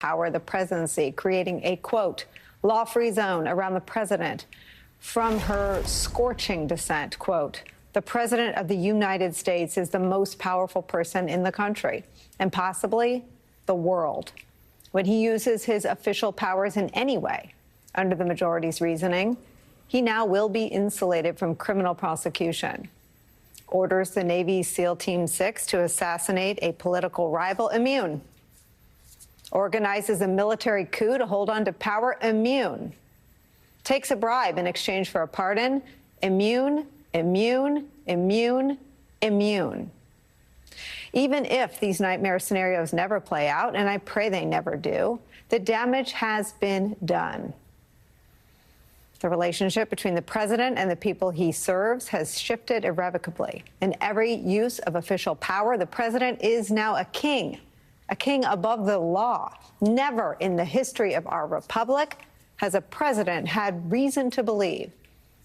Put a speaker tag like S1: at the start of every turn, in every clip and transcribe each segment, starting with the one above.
S1: power the presidency, creating a, quote, law-free zone around the president. From her scorching dissent, quote, the president of the United States is the most powerful person in the country and possibly the world. When he uses his official powers in any way, under the majority's reasoning, he now will be insulated from criminal prosecution. Orders the Navy SEAL Team 6 to assassinate a political rival, immune. Organizes a military coup to hold on to power, immune. Takes a bribe in exchange for a pardon, immune, immune, immune, immune. Even if these nightmare scenarios never play out, and I pray they never do, the damage has been done. The relationship between the president and the people he serves has shifted irrevocably. In every use of official power, the president is now a king above the law. Never in the history of our republic has a president had reason to believe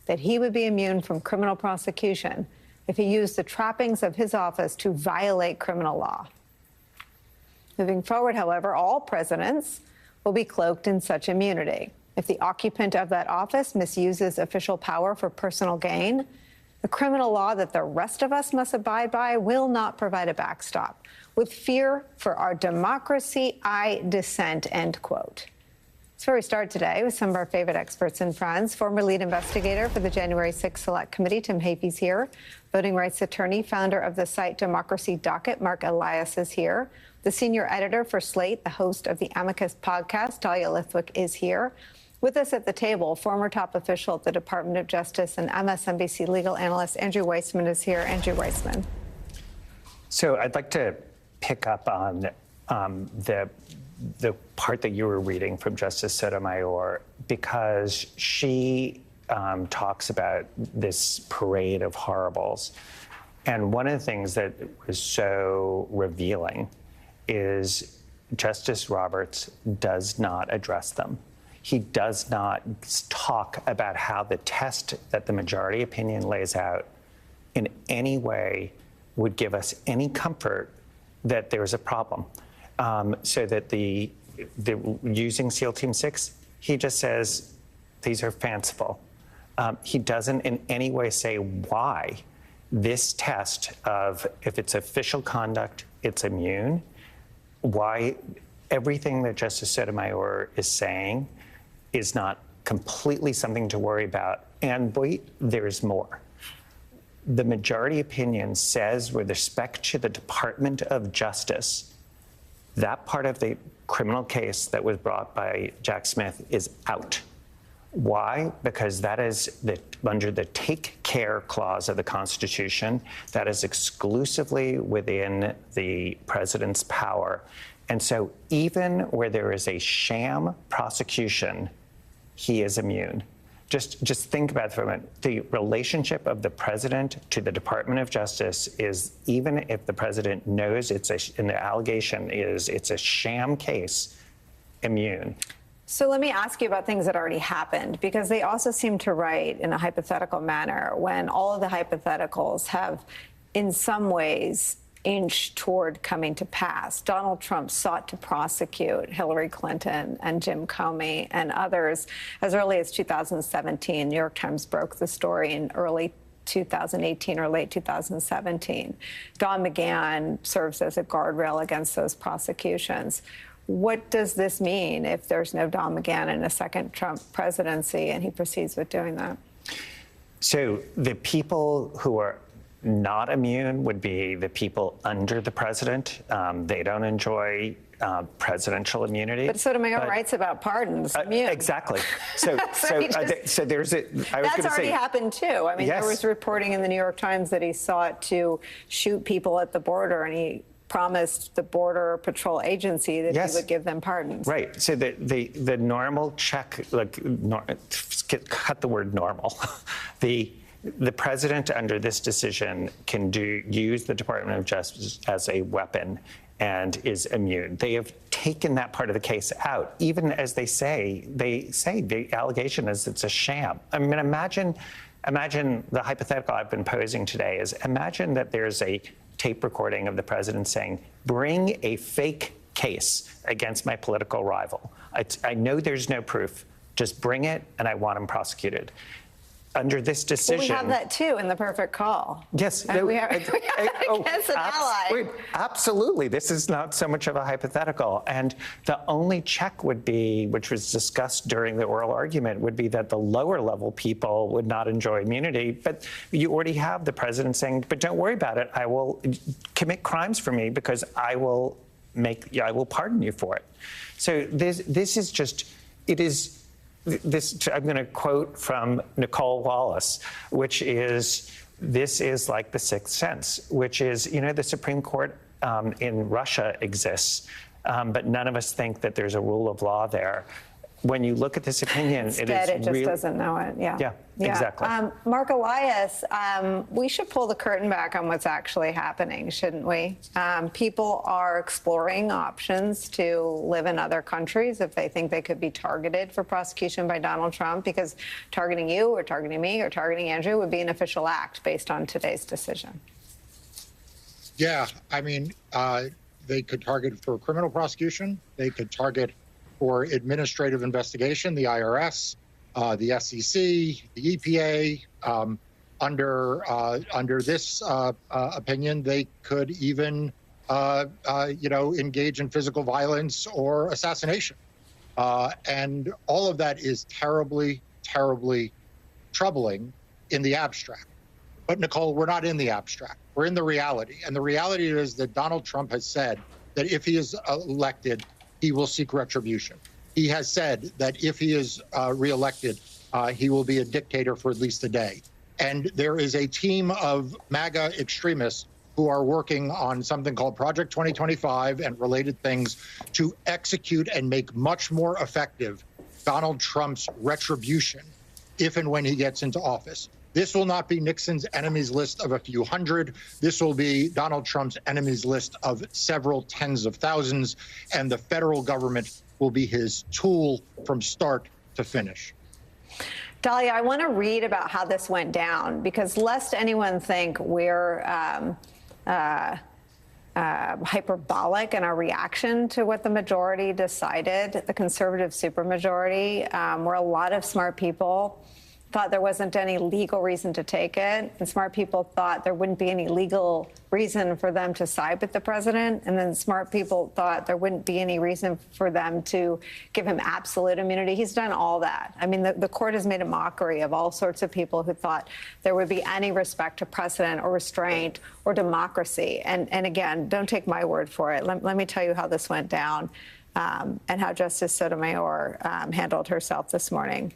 S1: that he would be immune from criminal prosecution if he used the trappings of his office to violate criminal law. Moving forward, however, all presidents will be cloaked in such immunity. If the occupant of that office misuses official power for personal gain, the criminal law that the rest of us must abide by will not provide a backstop. With fear for our democracy, I dissent, end quote. That's where we start today with some of our favorite experts and friends. Former lead investigator for the January 6th Select Committee, Tim Hafey's here. Voting rights attorney, founder of the site Democracy Docket, Mark Elias is here. The senior editor for Slate, the host of the Amicus podcast, Dahlia Lithwick, is here. With us at the table, former top official at the Department of Justice and MSNBC legal analyst Andrew Weissman is here. Andrew Weissman.
S2: So I'd like to pick up on the part that you were reading from Justice Sotomayor, because she talks about this parade of horribles. And one of the things that was so revealing is Justice Roberts does not address them. He does not talk about how the test that the majority opinion lays out in any way would give us any comfort that there's a problem. So that the using SEAL Team 6, he just says these are fanciful. He doesn't in any way say why this test of if it's official conduct, it's immune, why everything that Justice Sotomayor is saying is not completely something to worry about. And wait, there's more. The majority opinion says, with respect to the Department of Justice, that part of the criminal case that was brought by Jack Smith is out. Why? Because that is under the take care clause of the Constitution. That is exclusively within the president's power. And so even where there is a sham prosecution, he is immune. Just think about it for a moment. The relationship of the president to the Department of Justice is, even if the president knows and the allegation is it's a sham case, immune.
S1: So let me ask you about things that already happened, because they also seem to write in a hypothetical manner when all of the hypotheticals have, in some ways, inched toward coming to pass. Donald Trump sought to prosecute Hillary Clinton and Jim Comey and others as early as 2017. New York Times broke the story in early 2018 or late 2017. Don McGahn serves as a guardrail against those prosecutions. What does this mean if there's no Don McGahn in a second Trump presidency and he proceeds with doing that?
S2: So the people who are not immune would be the people under the president. They don't enjoy presidential immunity.
S1: But Sotomayor writes about pardons.
S2: Exactly. So there's a.
S1: That's already happened too. I mean, yes. There was reporting in the New York Times that he sought to shoot people at the border, and he promised the Border Patrol Agency that he would give them pardons.
S2: Right. So the normal check, cut the word normal. The president, under this decision, can use the Department of Justice as a weapon and is immune. They have taken that part of the case out, even as they say the allegation is it's a sham. I mean, imagine the hypothetical I've been posing today is, imagine that there's a tape recording of the president saying, bring a fake case against my political rival. I know there's no proof. Just bring it, and I want him prosecuted. Under this decision...
S1: Well, we have that, too, in the perfect call.
S2: Yes.
S1: We have against an ally.
S2: Absolutely. This is not so much of a hypothetical. And the only check would be, which was discussed during the oral argument, would be that the lower-level people would not enjoy immunity. But you already have the president saying, but don't worry about it. I will commit crimes for me because I will pardon you for it. So this is just... It is... This, I'm going to quote from Nicolle Wallace, which is, this is like the Sixth Sense, which is, the Supreme Court in Russia exists, but none of us think that there's a rule of law there. When you look at this opinion,
S1: it just doesn't know it. Yeah,
S2: exactly.
S1: Mark Elias, we should pull the curtain back on what's actually happening, shouldn't we? People are exploring options to live in other countries if they think they could be targeted for prosecution by Donald Trump, because targeting you or targeting me or targeting Andrew would be an official act based on today's decision.
S3: Yeah, I mean, they could target for criminal prosecution. They could target for administrative investigation, the IRS, the SEC, the EPA. Under this opinion, they could even, engage in physical violence or assassination. And all of that is terribly, terribly troubling in the abstract. But, Nicolle, we're not in the abstract. We're in the reality. And the reality is that Donald Trump has said that if he is elected, he will seek retribution. He has said that if he is reelected, he will be a dictator for at least a day. And there is a team of MAGA extremists who are working on something called Project 2025 and related things to execute and make much more effective Donald Trump's retribution if and when he gets into office. This will not be Nixon's enemies list of a few hundred. This will be Donald Trump's enemies list of several tens of thousands, and the federal government will be his tool from start to finish.
S1: Dahlia, I want to read about how this went down, because lest anyone think we're hyperbolic in our reaction to what the majority decided, the conservative supermajority, where a lot of smart people thought there wasn't any legal reason to take it, and smart people thought there wouldn't be any legal reason for them to side with the president, and then smart people thought there wouldn't be any reason for them to give him absolute immunity. He's done all that. I mean, the court has made a mockery of all sorts of people who thought there would be any respect to precedent or restraint or democracy. And again, don't take my word for it. Let me tell you how this went down, and how Justice Sotomayor handled herself this morning.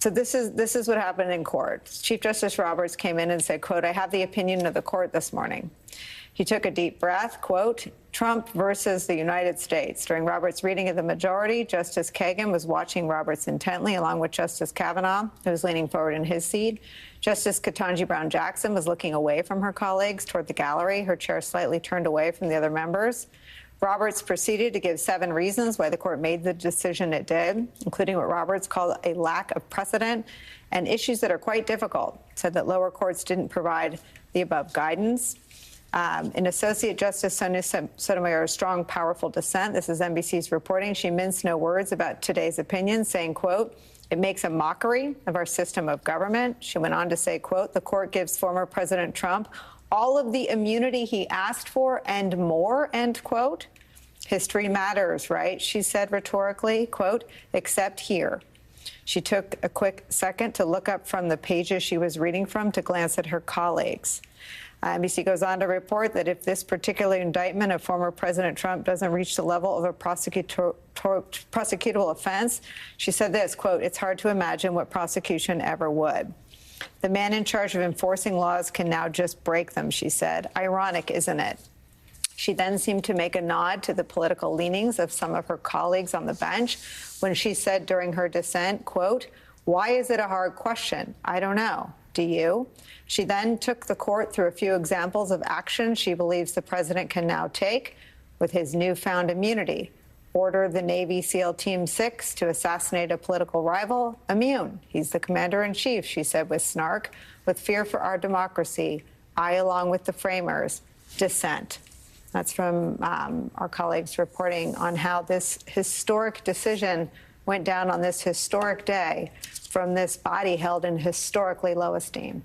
S1: So this is what happened in court. Chief Justice Roberts came in and said, quote, "I have the opinion of the court this morning." He took a deep breath, quote, "Trump versus the United States." During Roberts' reading of the majority, Justice Kagan was watching Roberts intently, along with Justice Kavanaugh, who was leaning forward in his seat. Justice Ketanji Brown Jackson was looking away from her colleagues toward the gallery, her chair slightly turned away from the other members. Roberts proceeded to give 7 reasons why the court made the decision it did, including what Roberts called a lack of precedent and issues that are quite difficult. Said that lower courts didn't provide the above guidance. In Associate Justice Sonia Sotomayor's strong, powerful dissent, this is NBC's reporting, she minced no words about today's opinion, saying, quote, "It makes a mockery of our system of government." She went on to say, quote, "The court gives former President Trump all of the immunity he asked for and more," end quote. "History matters, right?" she said rhetorically, quote, "except here." She took a quick second to look up from the pages she was reading from to glance at her colleagues. NBC goes on to report that if this particular indictment of former President Trump doesn't reach the level of a prosecutable offense, she said this, quote, "It's hard to imagine what prosecution ever would. The man in charge of enforcing laws can now just break them," she said. Ironic, isn't it? She then seemed to make a nod to the political leanings of some of her colleagues on the bench when she said during her dissent, quote, "Why is it a hard question? I don't know. Do you?" She then took the court through a few examples of action she believes the president can now take with his newfound immunity. Order the Navy SEAL Team 6 to assassinate a political rival? Immune. He's the commander-in-chief, she said with snark. With fear for our democracy, I, along with the framers, dissent. That's from our colleagues reporting on how this historic decision went down on this historic day from this body held in historically low esteem.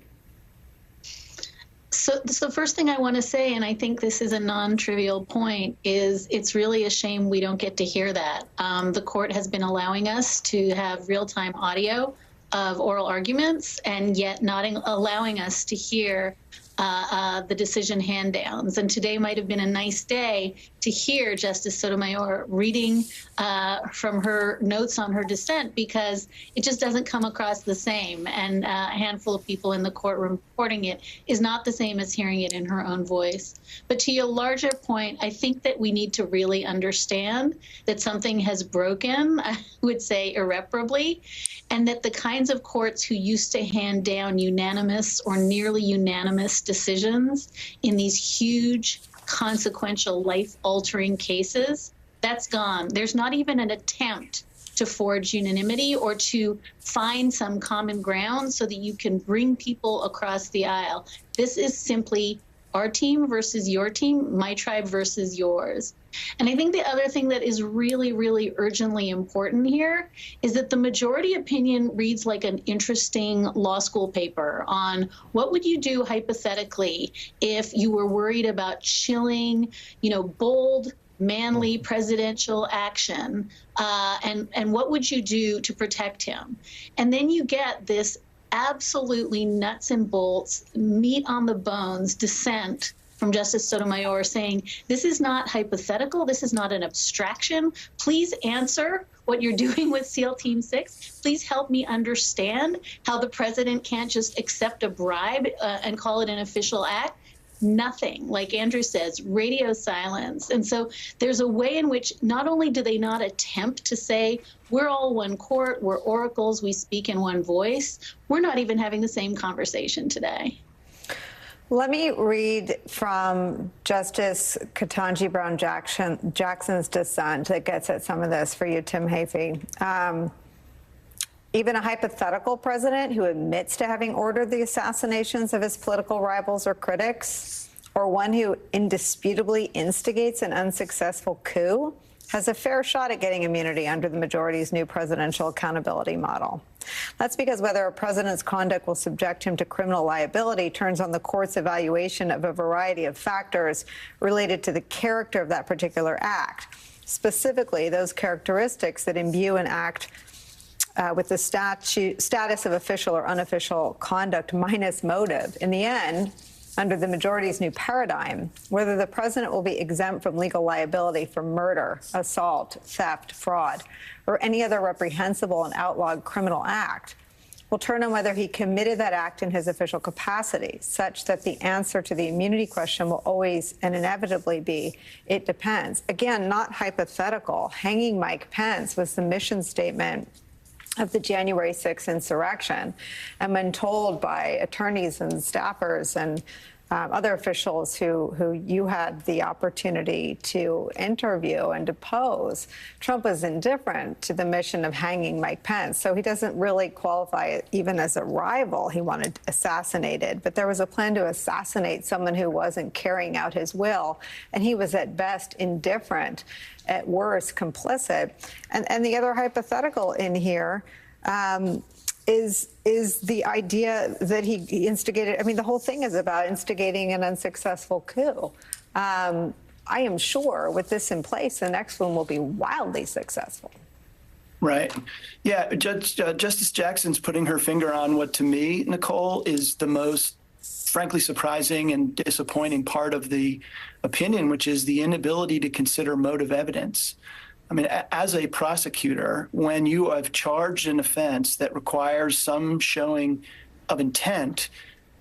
S4: So the first thing I want to say, and I think this is a non-trivial point, is it's really a shame we don't get to hear that. The court has been allowing us to have real-time audio of oral arguments, and yet not allowing us to hear the decision hand-downs. And today might have been a nice day to hear Justice Sotomayor reading from her notes on her dissent, because it just doesn't come across the same. And a handful of people in the courtroom reporting it is not the same as hearing it in her own voice. But to your larger point, I think that we need to really understand that something has broken, I would say irreparably, and that the kinds of courts who used to hand down unanimous or nearly unanimous decisions in these huge, consequential, life-altering cases, that's gone. There's not even an attempt to forge unanimity or to find some common ground so that you can bring people across the aisle. This is simply our team versus your team, my tribe versus yours. And I think the other thing that is really, really urgently important here is that the majority opinion reads like an interesting law school paper on what would you do hypothetically if you were worried about chilling, bold, manly presidential action, and what would you do to protect him? And then you get this absolutely nuts and bolts, meat on the bones dissent from Justice Sotomayor saying, this is not hypothetical, this is not an abstraction. Please answer what you're doing with SEAL Team 6. Please help me understand how the president can't just accept a bribe and call it an official act. Nothing, like Andrew says, radio silence. And so there's a way in which not only do they not attempt to say, we're all one court, we're oracles, we speak in one voice, we're not even having the same conversation today.
S1: Let me read from Justice Ketanji Brown Jackson's dissent that gets at some of this for you, Tim Hafey. Even a hypothetical president who admits to having ordered the assassinations of his political rivals or critics, or one who indisputably instigates an unsuccessful coup, has a fair shot at getting immunity under the majority's new presidential accountability model. That's because whether a president's conduct will subject him to criminal liability turns on the court's evaluation of a variety of factors related to the character of that particular act, specifically those characteristics that imbue an act with the status of official or unofficial conduct minus motive. In the end, under the majority's new paradigm, whether the president will be exempt from legal liability for murder, assault, theft, fraud, or any other reprehensible and outlawed criminal act will turn on whether he committed that act in his official capacity, such that the answer to the immunity question will always and inevitably be, it depends. Again, not hypothetical. Hanging Mike Pence was the mission statement of the January 6th insurrection. And when told by attorneys and staffers and other officials who you had the opportunity to interview and depose, Trump was indifferent to the mission of hanging Mike Pence. So he doesn't really qualify even as a rival. He wanted assassinated, but there was a plan to assassinate someone who wasn't carrying out his will. And he was at best indifferent, at worst complicit. And the other hypothetical in here is the idea that he instigated. I mean, the whole thing is about instigating an unsuccessful coup. I am sure with this in place, the next one will be wildly successful.
S5: Right. Yeah, Justice Jackson's putting her finger on what, to me, Nicolle, is the most, frankly, surprising and disappointing part of the opinion, which is the inability to consider motive evidence. I mean, as a prosecutor, when you have charged an offense that requires some showing of intent,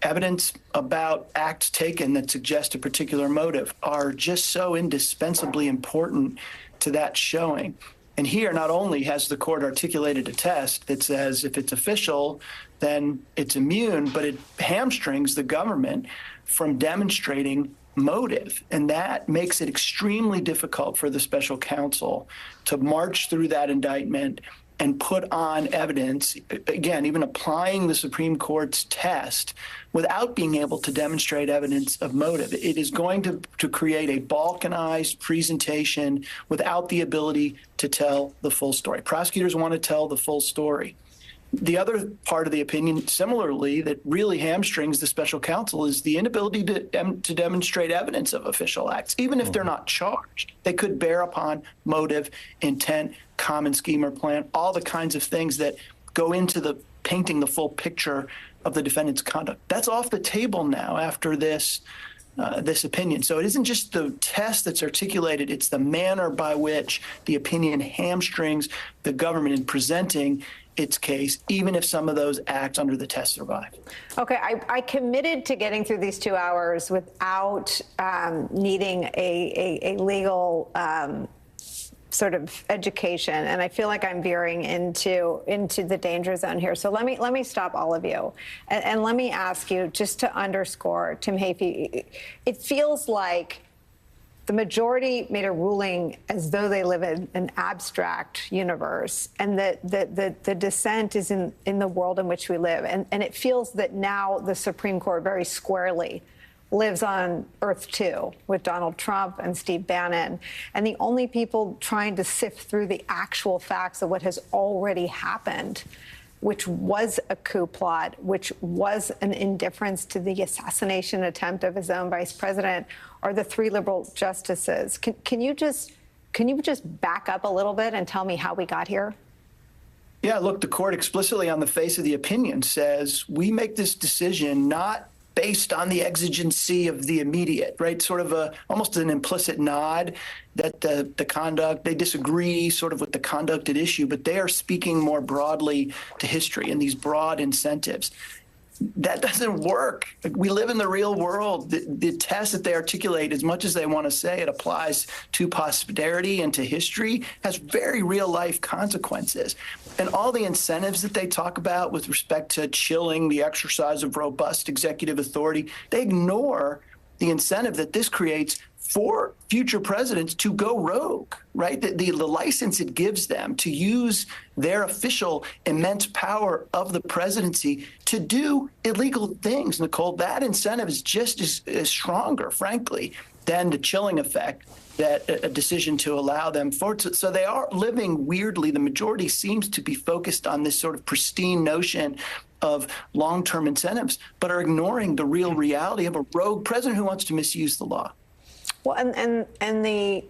S5: evidence about acts taken that suggest a particular motive are just so indispensably important to that showing. And here, not only has the court articulated a test that says if it's official, then it's immune, but it hamstrings the government from demonstrating motive. And that makes it extremely difficult for the special counsel to march through that indictment and put on evidence, again, even applying the Supreme Court's test without being able to demonstrate evidence of motive. It is going to create a balkanized presentation without the ability to tell the full story. Prosecutors want to tell the full story. The other part of the opinion, similarly, that really hamstrings the special counsel is the inability to demonstrate evidence of official acts, even if they're not charged. They could bear upon motive, intent, common scheme or plan, all the kinds of things that go into the painting the full picture of the defendant's conduct. That's off the table now after this opinion. So it isn't just the test that's articulated, it's the manner by which the opinion hamstrings the government in presenting its case, even if some of those acts under the test survive.
S1: Okay, I committed to getting through these 2 hours without needing a legal sort of education, and I feel like I'm veering into the danger zone here. So let me stop all of you, and let me ask you, just to underscore, Tim Hafey, it feels like the majority made a ruling as though they live in an abstract universe, and that the dissent is in the world in which we live. And it feels that now the Supreme Court very squarely lives on Earth 2 with Donald Trump and Steve Bannon. And the only people trying to sift through the actual facts of what has already happened, which was a coup plot, which was an indifference to the assassination attempt of his own vice president, are the 3 liberal justices. Can you just back up a little bit and tell me how we got here?
S5: Yeah, look, the court explicitly on the face of the opinion says we make this decision not based on the exigency of the immediate, right? Sort of almost an implicit nod that the conduct, they disagree sort of with the conduct at issue, but they are speaking more broadly to history and these broad incentives. That doesn't work. We live in the real world. The test that they articulate, as much as they want to say it applies to posterity and to history, has very real life consequences. And all the incentives that they talk about with respect to chilling the exercise of robust executive authority, they ignore the incentive that this creates for future presidents to go rogue, right? The license it gives them to use their official immense power of the presidency to do illegal things, Nicolle, that incentive is just as stronger, frankly, than the chilling effect that a decision to allow them forward. So they are living weirdly. The majority seems to be focused on this sort of pristine notion of long-term incentives, but are ignoring the real reality of a rogue president who wants to misuse the law.
S1: Well, and the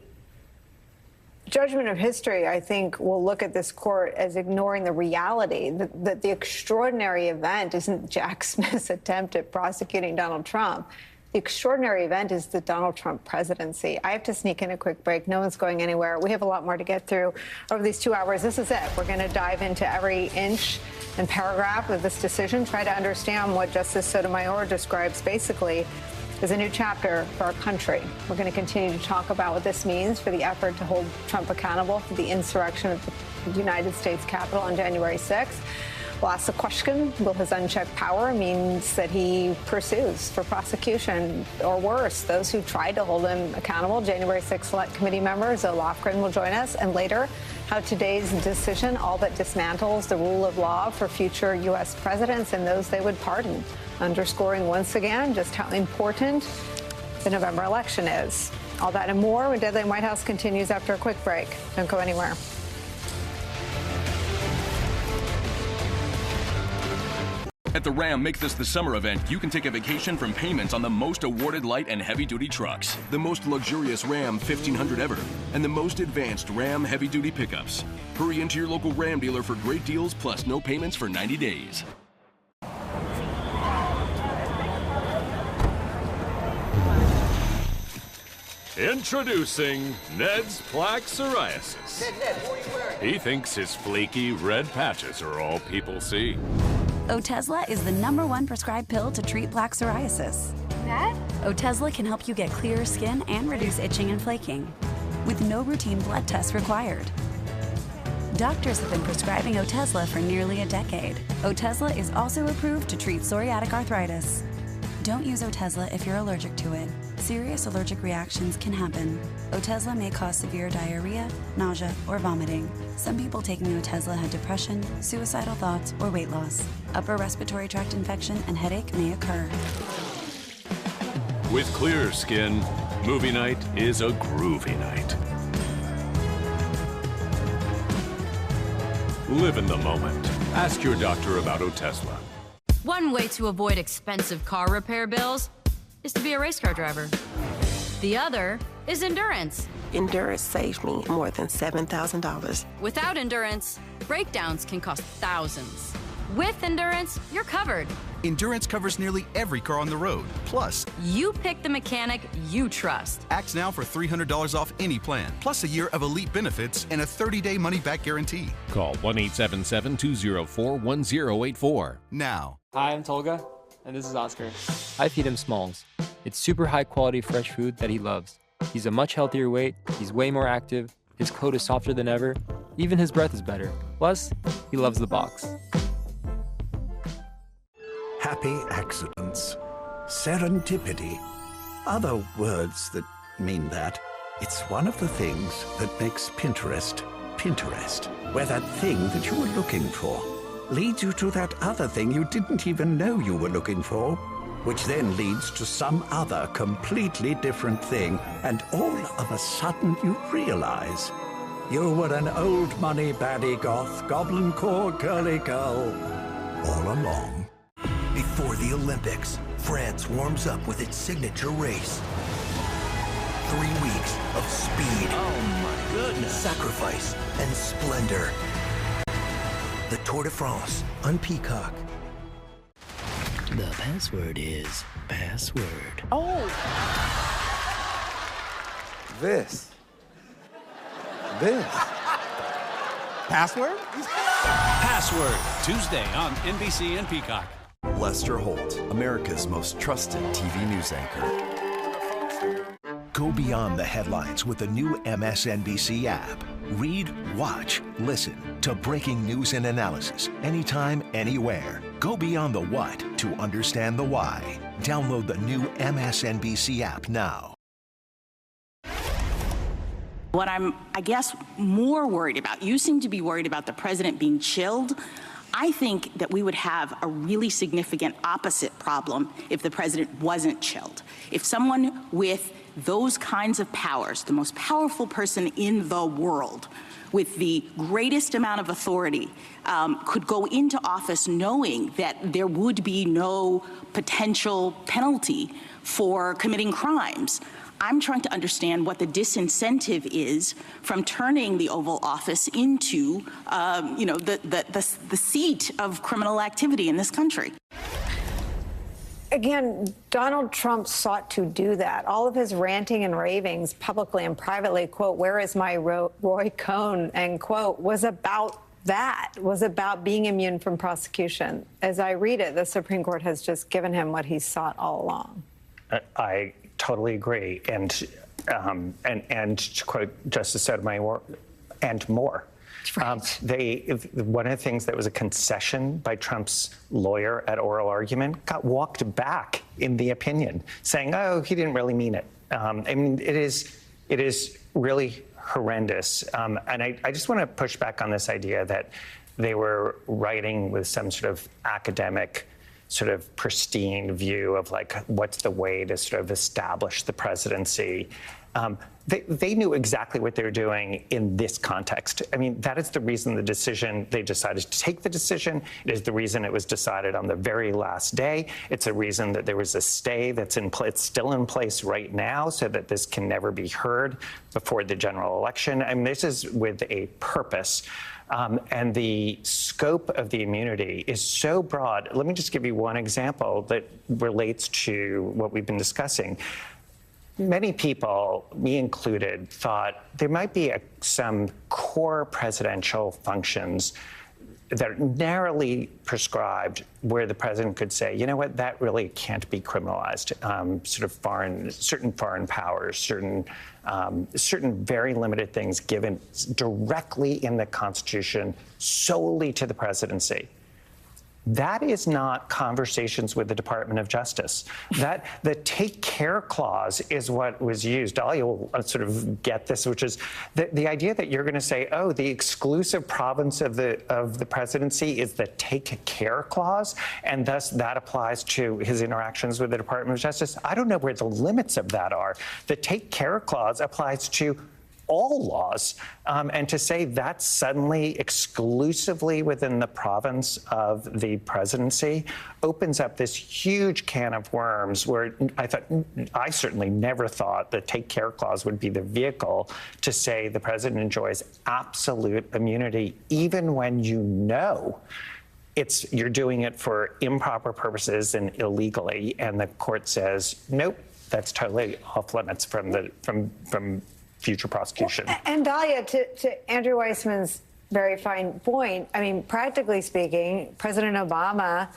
S1: judgment of history, I think, will look at this court as ignoring the reality that the extraordinary event isn't Jack Smith's attempt at prosecuting Donald Trump. The extraordinary event is the Donald Trump presidency. I have to sneak in a quick break. No one's going anywhere. We have a lot more to get through over these 2 hours. This is it. We're going to dive into every inch and paragraph of this decision, try to understand what Justice Sotomayor describes basically as a new chapter for our country. We're going to continue to talk about what this means for the effort to hold Trump accountable for the insurrection at the United States Capitol on January 6th. We'll ask the question, will his unchecked power means that he pursues for prosecution, or worse, those who tried to hold him accountable? January 6th Select Committee member Zoe Lofgren will join us. And later, how today's decision all but dismantles the rule of law for future U.S. presidents and those they would pardon, underscoring once again just how important the November election is. All that and more when Deadline White House continues after a quick break. Don't go anywhere.
S6: At the Ram Make This the Summer event, you can take a vacation from payments on the most awarded light and heavy-duty trucks, the most luxurious Ram 1500 ever, and the most advanced Ram heavy-duty pickups. Hurry into your local Ram dealer for great deals plus no payments for 90 days.
S7: Introducing Ned's Plaque Psoriasis.
S8: Ned, what are you wearing?
S7: He thinks his flaky red patches are all people see.
S9: Otezla is the #1 prescribed pill to treat plaque psoriasis.
S10: Ned?
S9: Otezla can help you get clearer skin and reduce itching and flaking, with no routine blood tests required. Doctors have been prescribing Otezla for nearly a decade. Otezla is also approved to treat psoriatic arthritis. Don't use Otezla if you're allergic to it. serious allergic reactions can happen. Otezla may cause severe diarrhea, nausea, or vomiting. Some people taking Otezla had depression, suicidal thoughts, or weight loss. Upper respiratory tract infection and headache may occur.
S7: With clear skin, movie night is a groovy night. Live in the moment. Ask your doctor about Otezla.
S8: One way to avoid expensive car repair bills is to be a race car driver. The other is Endurance.
S10: Endurance saved me more than $7,000.
S8: Without Endurance, breakdowns can cost thousands. With Endurance, you're covered.
S11: Endurance covers nearly every car on the road. Plus,
S8: you pick the mechanic you trust.
S11: Act now for $300 off any plan, plus a year of elite benefits and a 30-day money-back guarantee.
S12: Call 1-877-204-1084.
S11: Now.
S13: Hi, I'm Tolga, and this is Oscar. I feed him Smalls. It's super high-quality fresh food that he loves. He's a much healthier weight, he's way more active, his coat is softer than ever, even his breath is better. Plus, he loves the box.
S14: Happy accidents, serendipity, other words that mean that. It's one of the things that makes Pinterest, Pinterest, where that thing that you were looking for leads you to that other thing you didn't even know you were looking for, which then leads to some other completely different thing, and all of a sudden you realize you were an old money baddie goth goblin core girly girl all along.
S15: Before the Olympics, France warms up with its signature race. 3 weeks of speed.
S16: Oh my goodness.
S15: Sacrifice and splendor. The Tour de France on Peacock.
S16: The password is password.
S17: Oh! This.
S18: Password?
S19: Password, Tuesday on NBC and Peacock.
S20: Lester Holt, America's most trusted TV news anchor.
S21: Go beyond the headlines with the new MSNBC app. Read, watch, listen to breaking news and analysis anytime, anywhere. Go beyond the what to understand the why. Download the new MSNBC app now.
S22: What I'm, I guess, more worried about, you seem to be worried about the president being chilled. I think that we would have a really significant opposite problem if the president wasn't chilled. If someone with those kinds of powers, the most powerful person in the world, with the greatest amount of authority, could go into office knowing that there would be no potential penalty for committing crimes. I'm trying to understand what the disincentive is from turning the Oval Office into, the seat of criminal activity in this country.
S1: Again, Donald Trump sought to do that. All of his ranting and ravings publicly and privately, quote, "Where is my Roy Cohn," end quote, was about that, was about being immune from prosecution. As I read it, the Supreme Court has just given him what he sought all along.
S2: I totally agree. And to quote Justice Sotomayor, and more. Right. One of the things that was a concession by Trump's lawyer at oral argument got walked back in the opinion, saying, "Oh, he didn't really mean it." I mean, it is really horrendous. And I just want to push back on this idea that they were writing with some sort of academic, sort of pristine view of like what's the way to sort of establish the presidency. They knew exactly what they were doing in this context. I mean, that is the reason they decided to take the decision. It is the reason it was decided on the very last day. It's a reason that there was a stay that's still in place right now so that this can never be heard before the general election. I mean, this is with a purpose. And the scope of the immunity is so broad. Let me just give you one example that relates to what we've been discussing. Many people, me included, thought there might be some core presidential functions that are narrowly prescribed where the president could say, you know what, that really can't be criminalized. Certain foreign powers, certain very limited things given directly in the Constitution solely to the presidency. That is not conversations with the Department of Justice. That the take care clause is what was used. Dahlia will sort of get this, which is the idea that you're going to say, oh, the exclusive province of the presidency is the take care clause, and thus that applies to his interactions with the Department of Justice. I don't know where the limits of that are. The take care clause applies to all laws, and to say that's suddenly exclusively within the province of the presidency opens up this huge can of worms where I certainly never thought the take care clause would be the vehicle to say the president enjoys absolute immunity, even when you know you're doing it for improper purposes and illegally, and the court says, nope, that's totally off limits from future prosecution.
S1: And Dahlia, to Andrew Weissman's very fine point, I mean, practically speaking, President Obama,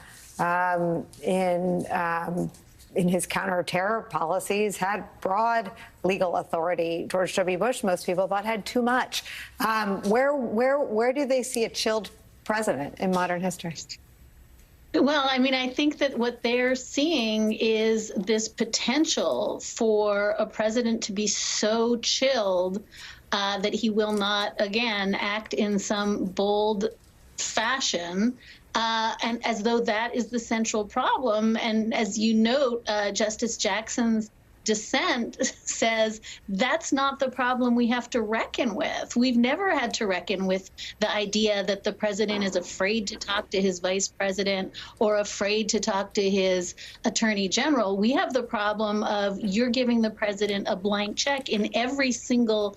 S1: in his counterterror policies, had broad legal authority. George W. Bush, most people thought, had too much. Where do they see a chilled president in modern history?
S4: Well, I mean, I think that what they're seeing is this potential for a president to be so chilled that he will not, again, act in some bold fashion, and as though that is the central problem. And as you note, Justice Jackson's dissent says that's not the problem we have to reckon with. We've never had to reckon with the idea that the president is afraid to talk to his vice president or afraid to talk to his attorney general. We have the problem of you're giving the president a blank check in every single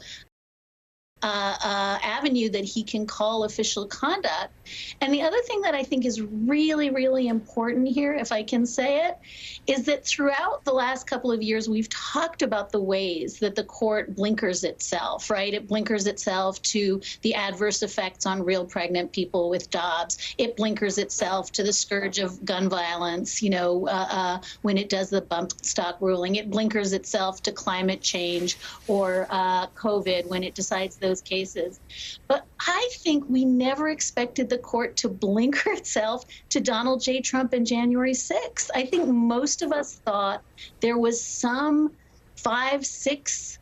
S4: avenue that he can call official conduct. And the other thing that I think is really, really important here, if I can say it, is that throughout the last couple of years, we've talked about the ways that the court blinkers itself, right? It blinkers itself to the adverse effects on real pregnant people with Dobbs. It blinkers itself to the scourge of gun violence, when it does the bump stock ruling. It blinkers itself to climate change or COVID when it decides those cases. But I think we never expected the court to blinker itself to Donald J. Trump and January 6th. I think most of us thought there was some 5, 6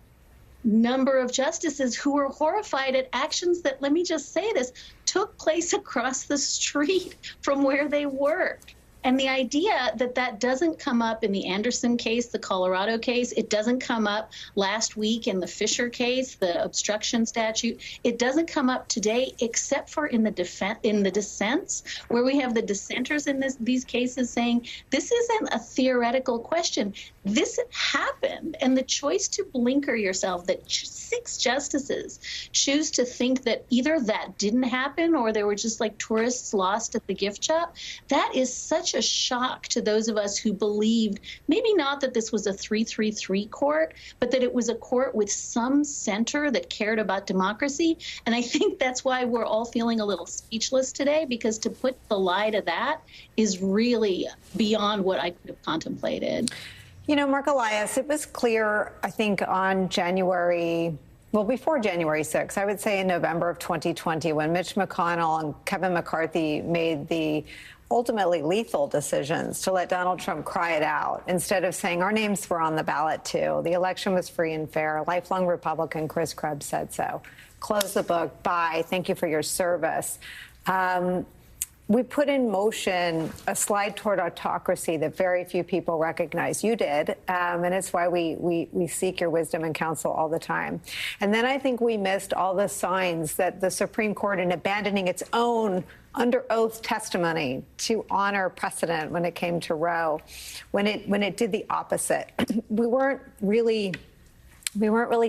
S4: number of justices who were horrified at actions that, let me just say this, took place across the street from where they worked. And the idea that that doesn't come up in the Anderson case, the Colorado case, it doesn't come up last week in the Fisher case, the obstruction statute, it doesn't come up today except for in the dissents, where we have the dissenters in these cases saying this isn't a theoretical question. This happened. And the choice to blinker yourself, that 6 justices choose to think that either that didn't happen or they were just like tourists lost at the gift shop, that is such a shock to those of us who believed maybe not that this was a 3-3-3 court, but that it was a court with some center that cared about democracy. And I think that's why we're all feeling a little speechless today, because to put the lie to that is really beyond what I could have contemplated.
S1: You know, Mark Elias, it was clear, I think, on before January 6th, I would say in November of 2020, when Mitch McConnell and Kevin McCarthy made the ultimately lethal decisions to let Donald Trump cry it out instead of saying our names were on the ballot too. The election was free and fair. Lifelong Republican Chris Krebs said so. Close the book. Bye. Thank you for your service. We put in motion a slide toward autocracy that very few people recognize. You did, and it's why we seek your wisdom and counsel all the time. And then I think we missed all the signs that the Supreme Court, in abandoning its own under oath testimony to honor precedent when it came to Roe, when it did the opposite, we weren't really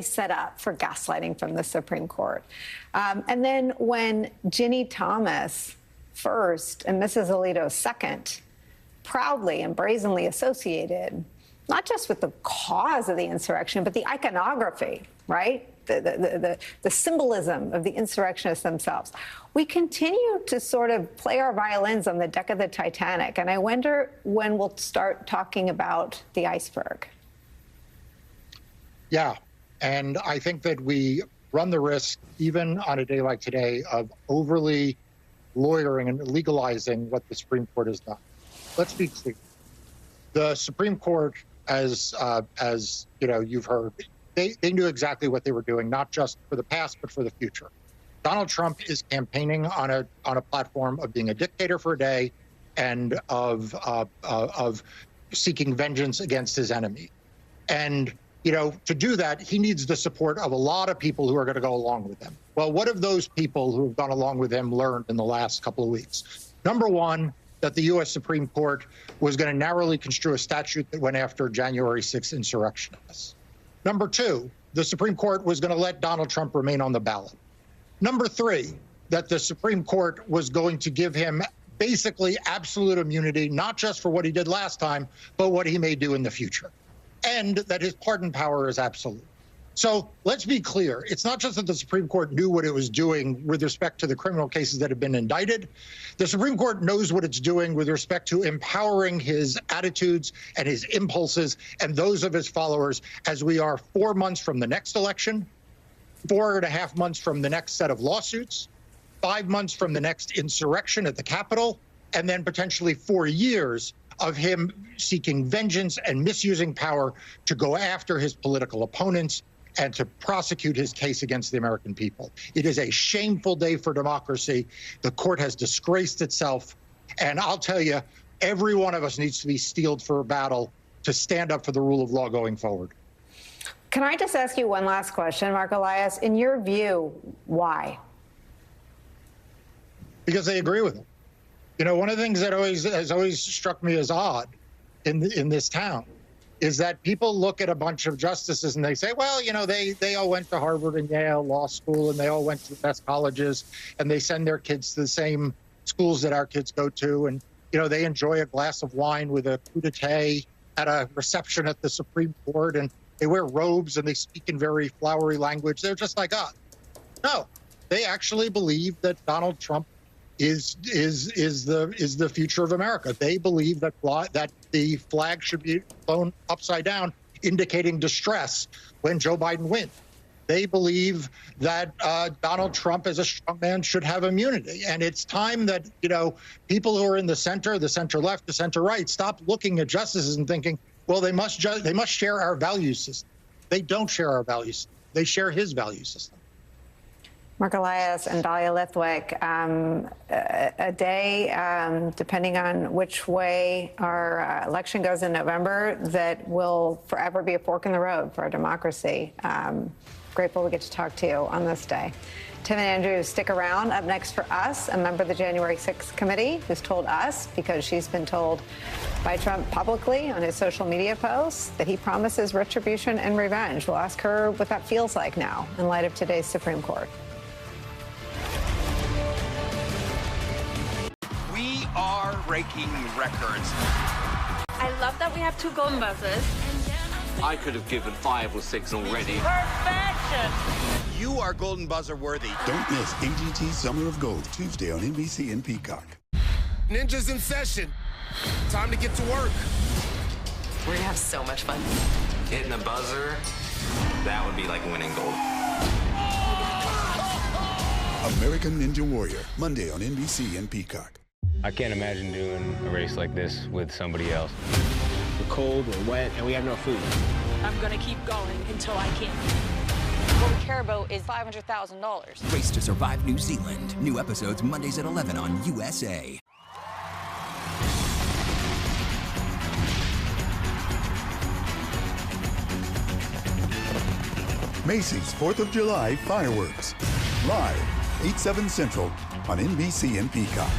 S1: set up for gaslighting from the Supreme Court. And then when Ginny Thomas first and Mrs. Alito second, proudly and brazenly associated, not just with the cause of the insurrection, but the iconography, right? The symbolism of the insurrectionists themselves. We continue to sort of play our violins on the deck of the Titanic, and I wonder when we'll start talking about the iceberg.
S3: Yeah, and I think that we run the risk, even on a day like today, of overly lawyering and legalizing what the Supreme Court has done. Let's be clear. The Supreme Court, as you know, you've heard, they knew exactly what they were doing, not just for the past, but for the future. Donald Trump is campaigning on a platform of being a dictator for a day and of seeking vengeance against his enemy. And, you know, to do that, he needs the support of a lot of people who are going to go along with him. Well, what have those people who have gone along with him learned in the last couple of weeks? Number one, that the U.S. Supreme Court was going to narrowly construe a statute that went after January 6th insurrectionists. Number two, the Supreme Court was going to let Donald Trump remain on the ballot. Number three, that the Supreme Court was going to give him basically absolute immunity, not just for what he did last time, but what he may do in the future. And that his pardon power is absolute. So let's be clear. It's not just that the Supreme Court knew what it was doing with respect to the criminal cases that have been indicted. The Supreme Court knows what it's doing with respect to empowering his attitudes and his impulses and those of his followers as we are 4 months from the next election, 4.5 months from the next set of lawsuits, 5 months from the next insurrection at the Capitol, and then potentially 4 years of him seeking vengeance and misusing power to go after his political opponents and to prosecute his case against the American people. It is a shameful day for democracy. The court has disgraced itself. And I'll tell you, every one of us needs to be steeled for a battle to stand up for the rule of law going forward.
S1: Can I just ask you one last question, Mark Elias? In your view, why?
S3: Because they agree with him. You know, one of the things that has always struck me as odd in this town is that people look at a bunch of justices and they say, well, you know, they all went to Harvard and Yale Law School and they all went to the best colleges and they send their kids to the same schools that our kids go to. And, you know, they enjoy a glass of wine with a coup d'etat at a reception at the Supreme Court and they wear robes and they speak in very flowery language. They're just like us. No, they actually believe that Donald Trump is the future of America. They believe that the flag should be flown upside down, indicating distress when Joe Biden wins. They believe that Donald Trump, as a strong man, should have immunity. And it's time that, you know, people who are in the center left, the center right, stop looking at justices and thinking, well, they must share our value system. They don't share our value system. They share his value system.
S1: Mark Elias and Dahlia Lithwick, a day, depending on which way our election goes in November, that will forever be a fork in the road for our democracy. Grateful we get to talk to you on this day. Tim and Andrew, stick around. Up next for us, a member of the January 6th committee who's told us, because she's been told by Trump publicly on his social media posts, that he promises retribution and revenge. We'll ask her what that feels like now in light of today's Supreme Court.
S12: We are breaking records.
S17: I love that we have 2 golden buzzers.
S19: I could have given 5 or 6 already.
S17: Perfection!
S12: You are golden buzzer worthy.
S18: Don't miss AGT Summer of Gold, Tuesday on NBC and Peacock.
S12: Ninjas in session. Time to get to work.
S23: We're gonna have so much fun.
S24: Hitting a buzzer, that would be like winning gold.
S18: American Ninja Warrior, Monday on NBC and Peacock.
S25: I can't imagine doing a race like this with somebody else.
S19: We're cold, we're wet, and we have no food.
S17: I'm gonna keep going until I can. What we care about is $500,000.
S26: Race to Survive New Zealand. New episodes Mondays at 11 on USA.
S18: Macy's 4th of July fireworks. Live, 8/7 Central on NBC and Peacock.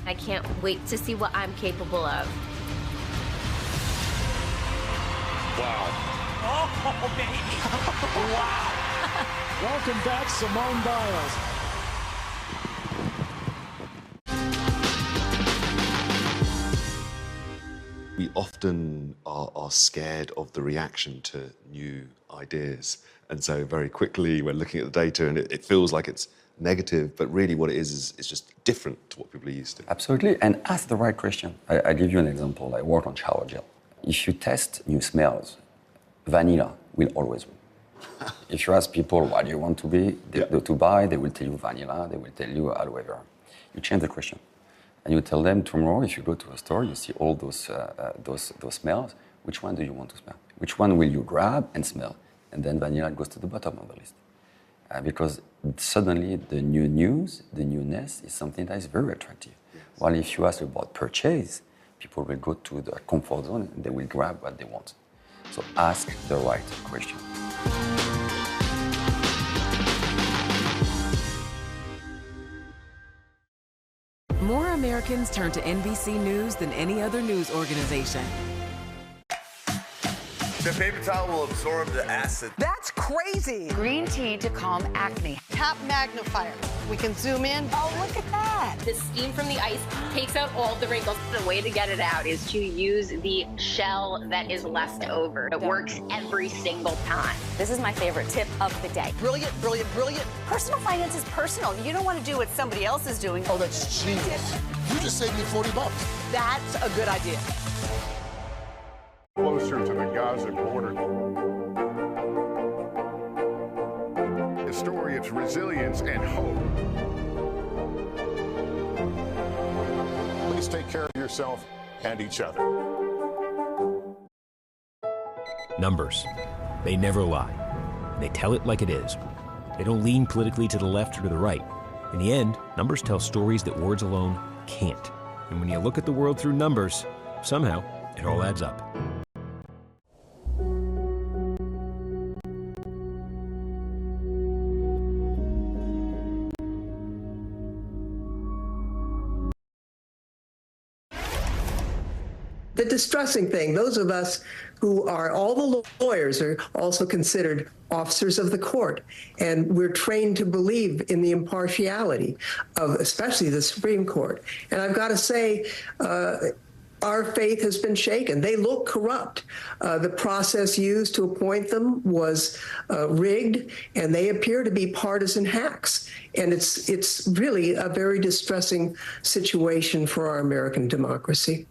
S27: I can't wait to see what I'm capable of.
S19: Wow.
S17: Oh, baby. Wow.
S19: Welcome back, Simone Biles.
S28: We often are scared of the reaction to new ideas. And so very quickly we're looking at the data and it feels like it's negative, but really what it is just different to what people are used to.
S29: Absolutely, and ask the right question. I give you an example. I work on shower gel. If you test new smells, vanilla will always win. If you ask people what do you want to be, to buy, they will tell you vanilla, they will tell you aloe vera. You change the question. And you tell them tomorrow, if you go to a store, you see all those smells, which one do you want to smell? Which one will you grab and smell? And then vanilla goes to the bottom of the list. Because suddenly the new news, the newness is something that is very attractive. Yes. While if you ask about purchase, people will go to the comfort zone and they will grab what they want. So ask the right question.
S5: More Americans turn to NBC News than any other news organization.
S6: The paper towel will absorb the acid.
S7: That's crazy.
S8: Green tea to calm acne.
S7: Tap magnifier. We can zoom in.
S8: Oh, look at that.
S27: The steam from the ice takes out all of the wrinkles. The way to get it out is to use the shell that is left over. It works every single time.
S8: This is my favorite tip of the day.
S7: Brilliant, brilliant, brilliant.
S8: Personal finance is personal. You don't want to do what somebody else is doing.
S12: Oh, that's genius. You just saved me $40.
S7: That's a good idea.
S9: Closer to the Gaza border. A story of resilience and hope. Please take care of yourself and each other.
S10: Numbers. They never lie. They tell it like it is. They don't lean politically to the left or to the right. In the end, numbers tell stories that words alone can't. And when you look at the world through numbers, somehow it all adds up.
S11: The distressing thing, those of us who are, all the lawyers are also considered officers of the court, and we're trained to believe in the impartiality of especially the Supreme Court. And I've got to say, our faith has been shaken. They look corrupt. The process used to appoint them was rigged, and they appear to be partisan hacks. And it's really a very distressing situation for our American democracy.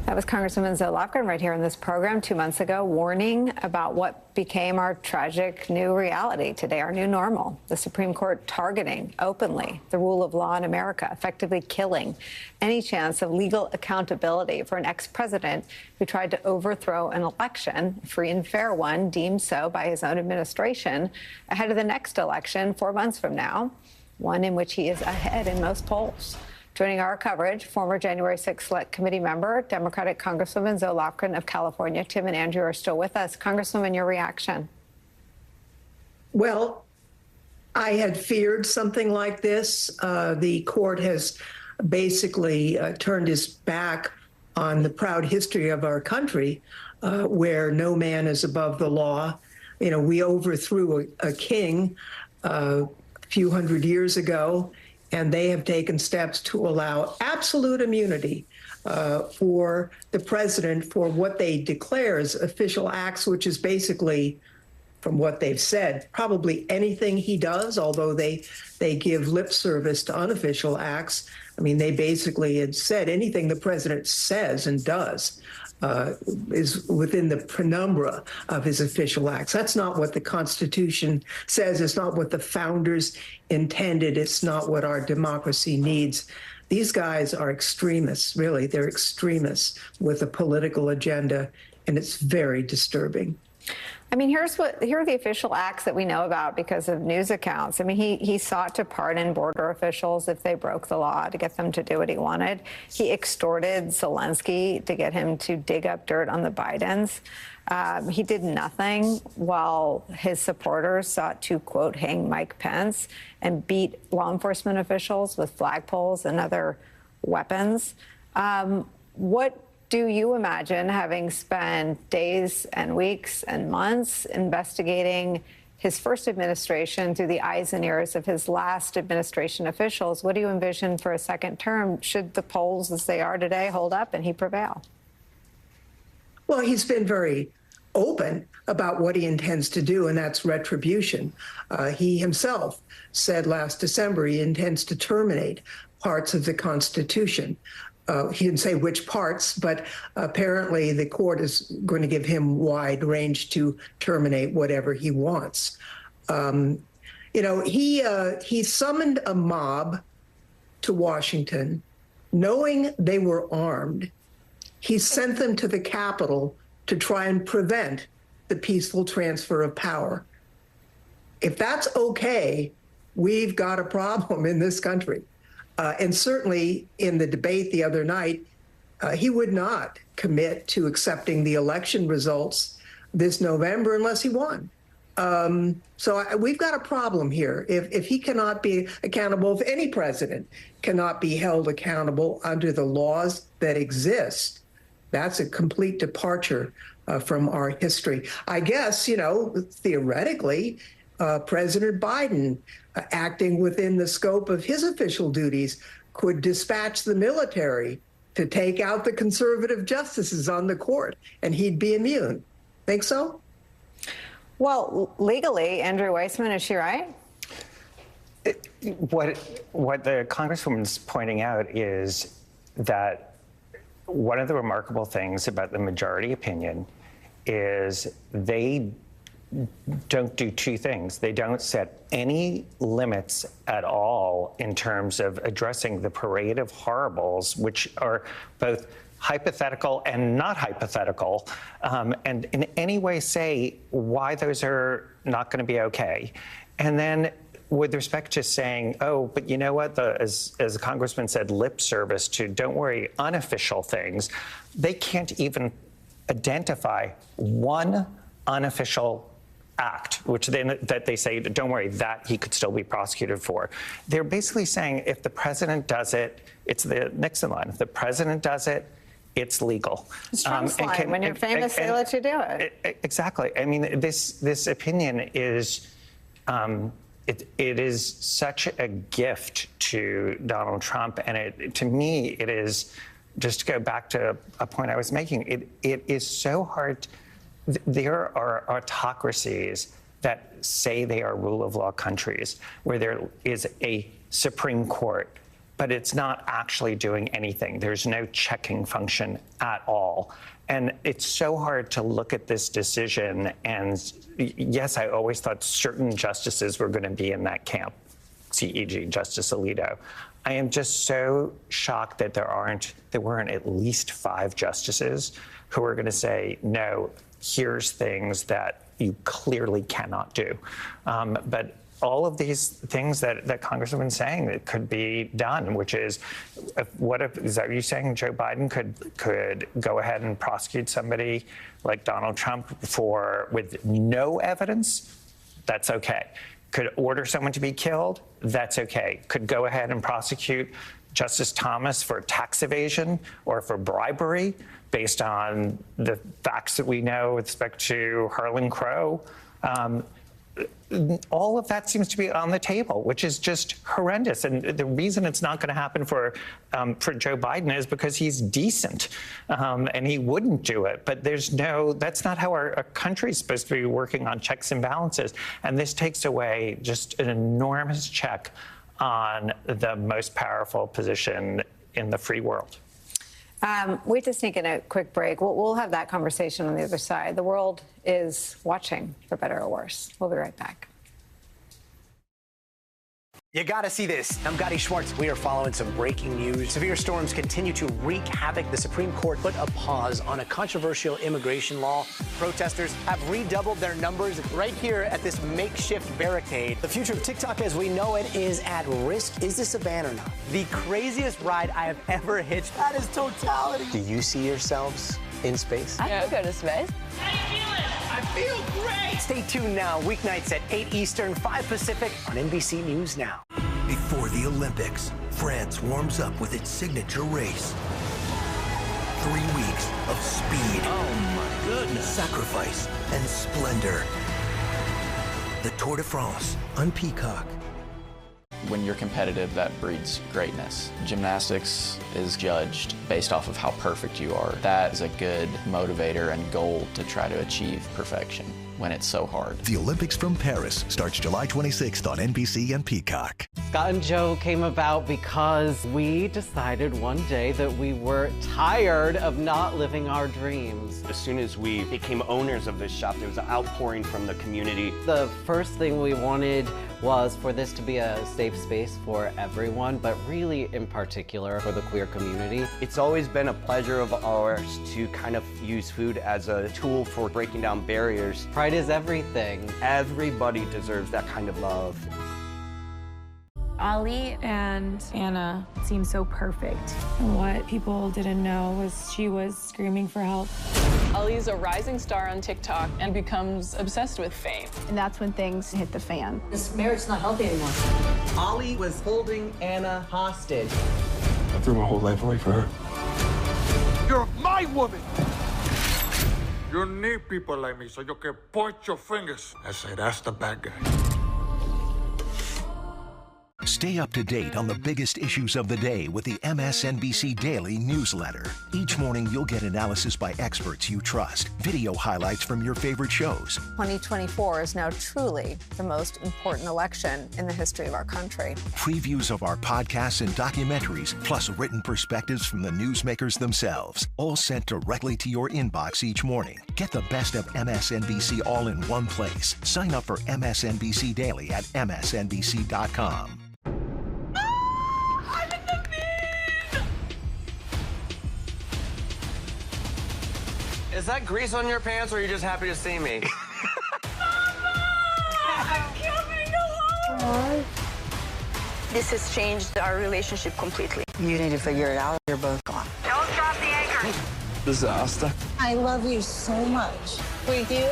S1: That was Congresswoman Zoe Lofgren right here in this program 2 months ago, warning about what became our tragic new reality today, our new normal. The Supreme Court targeting openly the rule of law in America, effectively killing any chance of legal accountability for an ex-president who tried to overthrow an election, a free and fair one, deemed so by his own administration, ahead of the next election 4 months from now, one in which he is ahead in most polls. Joining our coverage, former January 6th Select Committee member, Democratic Congresswoman Zoe Lofgren of California. Tim and Andrew are still with us. Congresswoman, your reaction?
S11: Well, I had feared something like this. The court has basically turned its back on the proud history of our country, where no man is above the law. You know, we overthrew a king a few hundred years ago, and they have taken steps to allow absolute immunity for the president for what they declare as official acts, which is basically, from what they've said, probably anything he does, although they give lip service to unofficial acts. I mean, they basically had said anything the president says and does is within the penumbra of his official acts. That's not what the Constitution says. It's not what the founders intended. It's not what our democracy needs. These guys are extremists, really. They're extremists with a political agenda, and it's very disturbing.
S1: I mean, here are the official acts that we know about because of news accounts. I mean, he sought to pardon border officials if they broke the law to get them to do what he wanted. He extorted Zelensky to get him to dig up dirt on the Bidens. He did nothing while his supporters sought to, quote, hang Mike Pence and beat law enforcement officials with flagpoles and other weapons. What do you imagine, having spent days and weeks and months investigating his first administration through the eyes and ears of his last administration officials, what do you envision for a second term should the polls as they are today hold up and he prevail?
S11: Well, he's been very open about what he intends to do, and that's retribution. He himself said last December he intends to terminate parts of the Constitution. He didn't say which parts, but apparently the court is going to give him wide range to terminate whatever he wants. He summoned a mob to Washington, knowing they were armed. He sent them to the Capitol to try and prevent the peaceful transfer of power. If that's okay, we've got a problem in this country. And certainly in the debate the other night, he would not commit to accepting the election results this November unless he won. So we've got a problem here. If he cannot be accountable, if any president cannot be held accountable under the laws that exist, that's a complete departure from our history. I guess, theoretically, President Biden, acting within the scope of his official duties, could dispatch the military to take out the conservative justices on the court, and he'd be immune. Think so?
S1: Well, legally, Andrew Weissman, is she right?
S2: What the Congresswoman's pointing out is that one of the remarkable things about the majority opinion is they don't do two things. They don't set any limits at all in terms of addressing the parade of horribles, which are both hypothetical and not hypothetical, and in any way say why those are not going to be okay. And then with respect to saying, oh, but you know what, as the Congressman said, lip service to, don't worry, unofficial things, they can't even identify one unofficial act, which then that they say, don't worry, that he could still be prosecuted for. They're basically saying if the president does it, it's the Nixon line. If the president does it, it's legal.
S1: It's Trump's line. When you're famous, they let you do it.
S2: Exactly. I mean, this opinion is, it is such a gift to Donald Trump, and to me, it is, just to go back to a point I was making, it is so hard. There are autocracies that say they are rule of law countries where there is a Supreme Court, but it's not actually doing anything. There's no checking function at all. And it's so hard to look at this decision. And yes, I always thought certain justices were going to be in that camp, CEG, Justice Alito. I am just so shocked that there weren't at least 5 justices who are going to say, no, here's things that you clearly cannot do. But all of these things that Congresswoman's saying that could be done, which is, is that you saying Joe Biden could go ahead and prosecute somebody like Donald Trump with no evidence? That's okay. Could order someone to be killed? That's okay. Could go ahead and prosecute Justice Thomas for tax evasion or for bribery based on the facts that we know with respect to Harlan Crow. All of that seems to be on the table, which is just horrendous. And the reason it's not going to happen for Joe Biden is because he's decent and he wouldn't do it. But that's not how our country is supposed to be working on checks and balances. And this takes away just an enormous check on the most powerful position in the free world.
S1: We have to sneak in a quick break. We'll have that conversation on the other side. The world is watching, for better or worse. We'll be right back.
S4: You gotta see this. I'm Gotti Schwartz. We are following some breaking news. Severe storms continue to wreak havoc. The Supreme Court put a pause on a controversial immigration law. Protesters have redoubled their numbers right here at this makeshift barricade. The future of TikTok as we know it is at risk. Is this a ban or not? The craziest ride I have ever hitched. That is totality. Do you see yourselves in space?
S23: I could go to space.
S4: How you feeling? I feel great. Stay tuned now, weeknights at 8 Eastern, 5 Pacific on NBC News Now.
S13: Before the Olympics, France warms up with its signature race. 3 weeks of speed.
S12: Oh my goodness.
S13: Sacrifice and splendor. The Tour de France on Peacock.
S14: When you're competitive, that breeds greatness. Gymnastics is judged based off of how perfect you are. That is a good motivator and goal to try to achieve perfection. when it's so hard.
S3: The Olympics from Paris starts July 26th on NBC and Peacock.
S15: Scott and Joe came about because we decided one day that we were tired of not living our dreams.
S16: As soon as we became owners of this shop, there was an outpouring from the community.
S15: The first thing we wanted was for this to be a safe space for everyone, but really in particular for the queer community.
S16: It's always been a pleasure of ours to kind of use food as a tool for breaking down barriers.
S15: Pride is everything.
S16: Everybody deserves that kind of love.
S20: Ollie and Anna seemed so perfect. And what people didn't know was she was screaming for help.
S17: Ollie's a rising star on TikTok and becomes obsessed with fame.
S20: And that's when things hit the fan.
S21: This marriage's not healthy anymore.
S15: Ollie was holding Anna hostage.
S22: I threw my whole life away for her.
S12: You're my woman! You need people like me so you can point your fingers and say, that's the bad guy.
S3: Stay up to date on the biggest issues of the day with the MSNBC Daily newsletter. Each morning, you'll get analysis by experts you trust, video highlights from your favorite shows.
S1: 2024 is now truly the most important election in the history of our country.
S3: Previews of our podcasts and documentaries, plus written perspectives from the newsmakers themselves, all sent directly to your inbox each morning. Get the best of MSNBC all in one place. Sign up for MSNBC Daily at msnbc.com.
S16: Is that grease on your pants, or are you just happy to see me?
S27: This has changed our relationship completely.
S21: You need to figure it out. You're both gone.
S27: Don't drop the anchor.
S22: This is Asta.
S21: I love you so much.
S20: We do.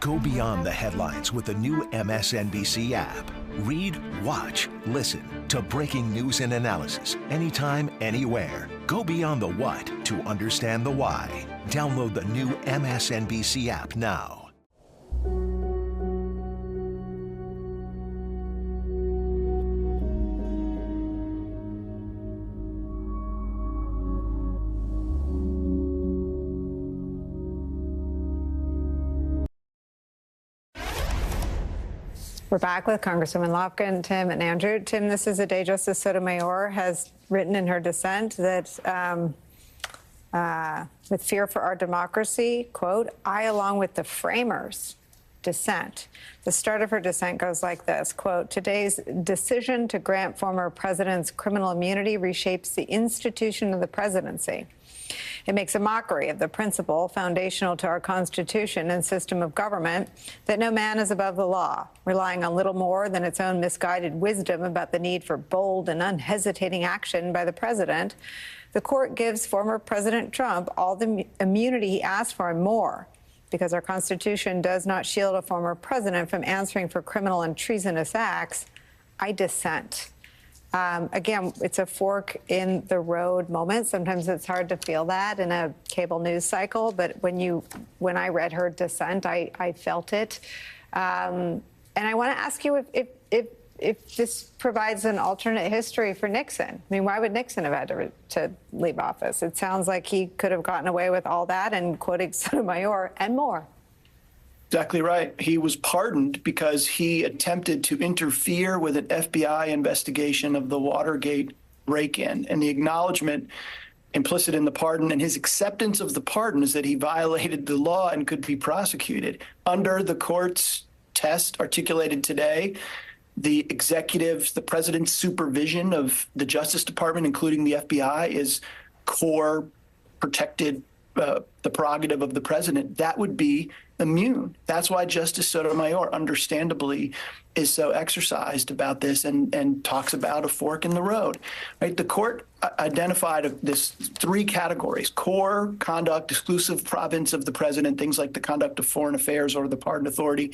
S3: Go beyond the headlines with the new MSNBC app. Read, watch, listen to breaking news and analysis anytime, anywhere. Go beyond the what to understand the why. Download the new MSNBC app now.
S1: We're back with Congresswoman Lofgren, Tim, and Andrew. Tim, this is a day Justice Sotomayor has written in her dissent that with fear for our democracy, quote, I, along with the framers, dissent. The start of her dissent goes like this, quote, today's decision to grant former presidents criminal immunity reshapes the institution of the presidency. It makes a mockery of the principle foundational to our Constitution and system of government that no man is above the law, relying on little more than its own misguided wisdom about the need for bold and unhesitating action by the president. The court gives former President Trump all the immunity he asked for and more, because our Constitution does not shield a former president from answering for criminal and treasonous acts. I dissent. Again, it's a fork in the road moment. Sometimes it's hard to feel that in a cable news cycle, but when I read her dissent, I felt it. And I want to ask you if this provides an alternate history for Nixon. I mean, why would Nixon have had to leave office? It sounds like he could have gotten away with all that, and quoting Sotomayor, and more.
S24: Exactly right. He was pardoned because he attempted to interfere with an FBI investigation of the Watergate break-in. And the acknowledgement implicit in the pardon and his acceptance of the pardon is that he violated the law and could be prosecuted. Under the court's test articulated today, the executive's, the president's supervision of the Justice Department, including the FBI, is core protected the prerogative of the president. That would be immune. That's why Justice Sotomayor, understandably, is so exercised about this and talks about a fork in the road. Right? The court identified this three categories: core conduct, exclusive province of the president, things like the conduct of foreign affairs or the pardon authority.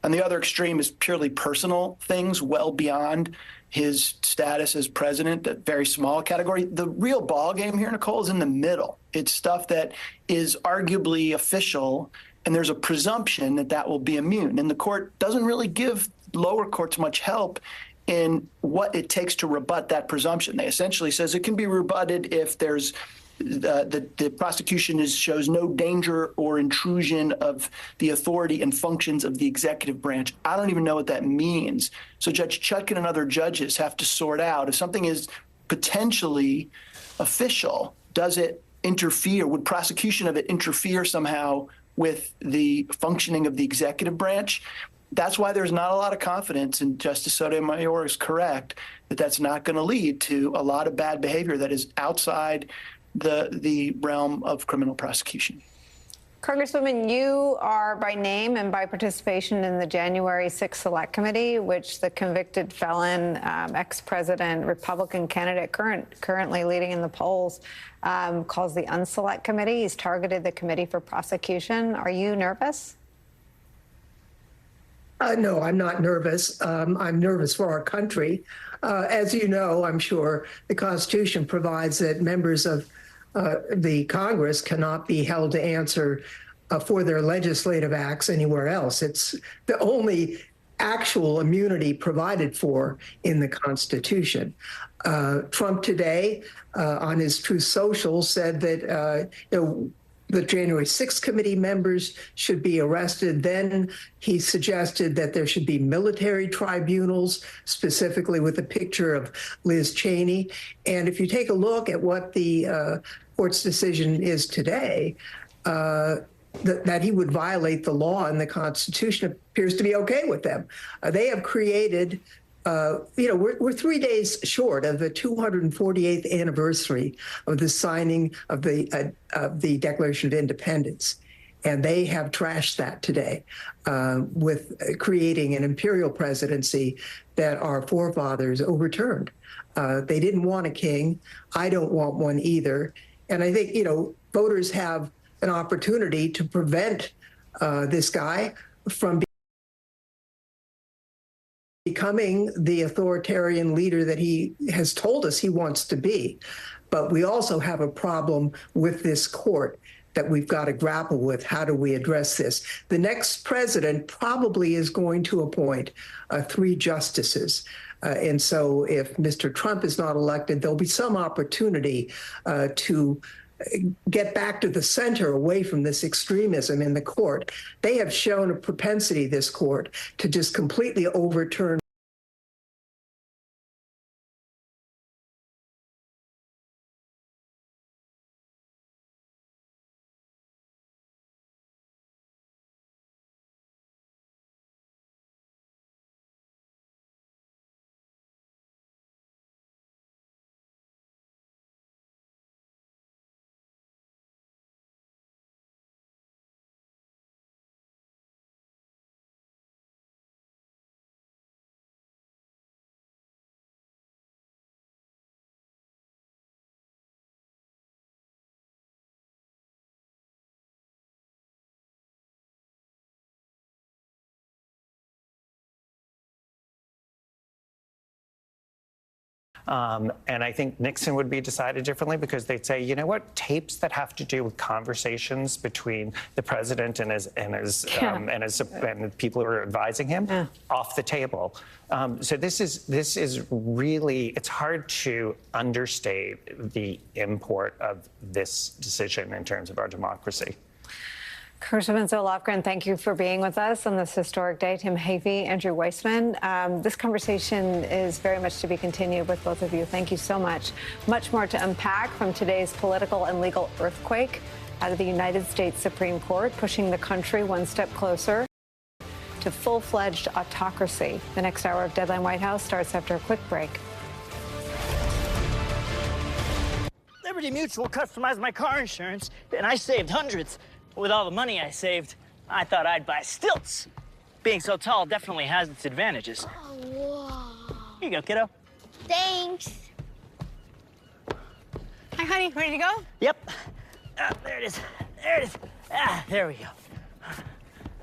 S24: And the other extreme is purely personal things, well beyond his status as president, a very small category. The real ball game here, Nicolle, is in the middle. It's stuff that is arguably official, and there's a presumption that that will be immune. And the court doesn't really give lower courts much help in what it takes to rebut that presumption. They essentially says it can be rebutted if there's the prosecution shows no danger or intrusion of the authority and functions of the executive branch. I don't even know what that means. So Judge Chutkan and other judges have to sort out if something is potentially official, does it interfere? Would prosecution of it interfere somehow with the functioning of the executive branch? That's why there's not a lot of confidence, and Justice Sotomayor is correct, that that's not going to lead to a lot of bad behavior that is outside the realm of criminal prosecution.
S1: Congresswoman, you are by name and by participation in the January 6th Select Committee, which the convicted felon, ex-president, Republican candidate, currently leading in the polls, calls the Unselect Committee. He's targeted the Committee for Prosecution. Are you nervous?
S11: No, I'm not nervous. I'm nervous for our country. As you know, I'm sure the Constitution provides that members of the Congress cannot be held to answer for their legislative acts anywhere else. It's the only actual immunity provided for in the Constitution. Trump today on his Truth Social said that the January 6th committee members should be arrested. Then he suggested that there should be military tribunals, specifically with a picture of Liz Cheney. And if you take a look at what the court's decision is today, that he would violate the law and the Constitution appears to be okay with them. They have created we're 3 days short of the 248th anniversary of the signing of the Declaration of Independence. And they have trashed that today with creating an imperial presidency that our forefathers overturned. They didn't want a king. I don't want one either. And I think, voters have an opportunity to prevent this guy from becoming the authoritarian leader that he has told us he wants to be. But we also have a problem with this court that we've got to grapple with. How do we address this? The next president probably is going to appoint 3 justices. And so if Mr. Trump is not elected, there'll be some opportunity to get back to the center, away from this extremism in the court. They have shown a propensity, this court, to just completely overturn
S2: And I think Nixon would be decided differently because they'd say, you know what, tapes that have to do with conversations between the president and the people who are advising him, off the table. So this is really, it's hard to understate the import of this decision in terms of our democracy.
S1: Congresswoman Zoe Lofgren, thank you for being with us on this historic day. Tim Havey, Andrew Weissman. This conversation is very much to be continued with both of you. Thank you so much. Much more to unpack from today's political and legal earthquake out of the United States Supreme Court, pushing the country one step closer to full-fledged autocracy. The next hour of Deadline White House starts after a quick break.
S5: Liberty Mutual customized my car insurance, and I saved hundreds. With all the money I saved, I thought I'd buy stilts. Being so tall definitely has its advantages.
S6: Oh, wow.
S5: Here you go, kiddo.
S6: Thanks.
S5: Hi, honey. Ready to go? Yep. There it is. There it is. There we go.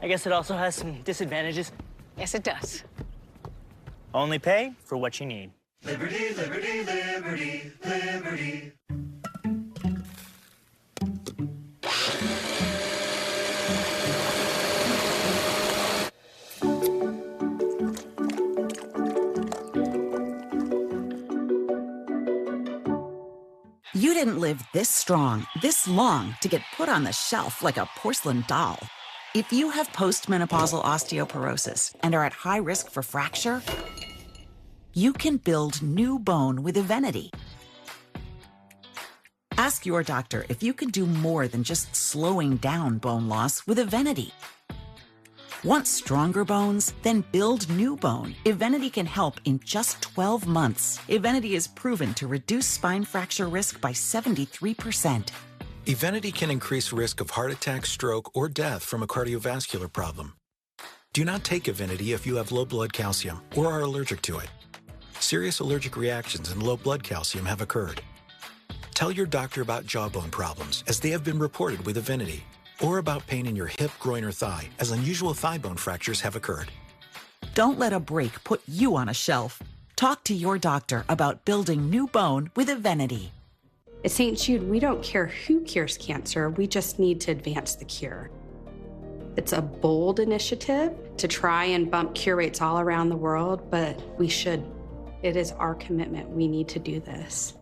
S5: I guess it also has some disadvantages.
S8: Yes, it does.
S5: Only pay for what you need.
S18: Liberty, liberty, liberty, liberty.
S7: You didn't live this strong, this long to get put on the shelf like a porcelain doll. If you have postmenopausal osteoporosis and are at high risk for fracture, you can build new bone with Evenity. Ask your doctor if you can do more than just slowing down bone loss with Evenity. Want stronger bones? Then build new bone. Evenity can help in just 12 months. Evenity is proven to reduce spine fracture risk by 73%.
S8: Evenity can increase risk of heart attack, stroke, or death from a cardiovascular problem. Do not take Evenity if you have low blood calcium or are allergic to it. Serious allergic reactions and low blood calcium have occurred. Tell your doctor about jawbone problems, as they have been reported with Evenity, or about pain in your hip, groin, or thigh, as unusual thigh bone fractures have occurred.
S7: Don't let a break put you on a shelf. Talk to your doctor about building new bone with Evenity.
S9: At St. Jude, we don't care who cures cancer, we just need to advance the cure. It's a bold initiative to try and bump cure rates all around the world, but we should. It is our commitment. We need to do this.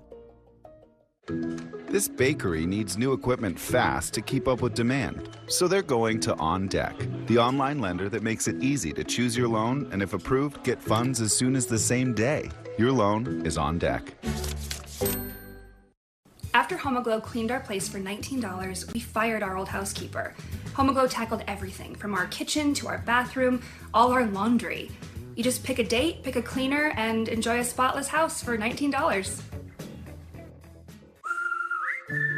S10: This bakery needs new equipment fast to keep up with demand, so they're going to OnDeck, the online lender that makes it easy to choose your loan and, if approved, get funds as soon as the same day. Your loan is on deck.
S19: After Homoglow cleaned our place for $19, we fired our old housekeeper. Homoglow tackled everything, from our kitchen to our bathroom, all our laundry. You just pick a date, pick a cleaner, and enjoy a spotless house for $19.